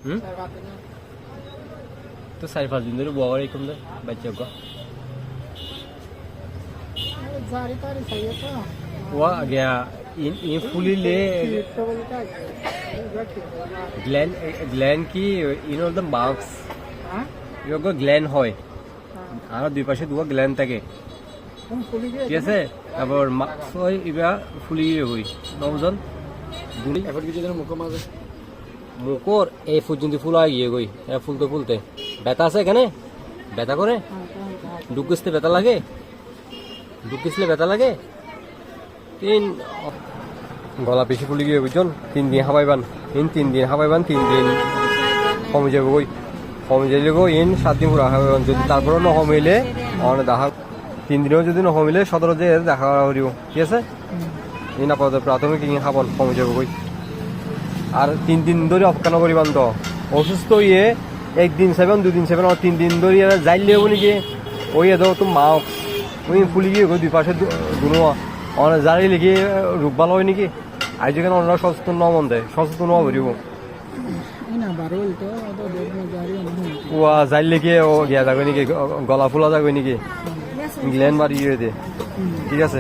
হুম তো 4-5 দিন ধরে বুয়া এরকম দে বাচ্চা গো wa gya in fully le glen ki you know the marks you go glen hoy আর দুই পাশে দুটো গ্ল্যান্ড থাকে ঠিক আছে তারপর মার্কস হয় ইবা ফুলি হই নবজন দুই এফোর্ট কিছু যেন মুখ মাঝে মুখর এই পর্যন্ত ফুলা গিয়ে গই ফুলতে ফুলতে ব্যথা আছে এখানে ব্যথা করে ঢুকিসতে ব্যথা লাগে ঢুকিসলে ব্যথা লাগে তিন গলা বেশি ফুলি গিয়ে বুঝছেন 3 দিন হাবাইবান 3 দিন হাবাইবান 3 দিন কমে যাবে গই কমে যাইলে গো 7 দিন পুরা হাবাইবান যদি তারপরও না কমিলে অনেক দেখা 3 দিনও যদি না কমিলে 17 যে দেখা করিব ঠিক আছে আপাতত প্রাথমিক খাবন কমে যাবে গই আর 3 দিন ধরে অপেক্ষা করিবান তো অসুস্থ হয়ে 1 দিন 7 2 দিন 7 আর 3 দিন ধরে যাইলে হবো নাকি ওই দাও তো মাস্ক ওই ফুলি গিয়ে দুই পাশে দুনো অনেক জারি লিখে রোগ ভালো হয় নাকি আজ যেখানে অন্য সচেতন ন মন দেয় সচেতন হওয়া বেরিব ওয়া যাই লিখে ও গিয়া যাবে নাকি গলা ফুলা যাবে নাকি গ্ল্যান্ড মারি দিয়ে ঠিক আছে।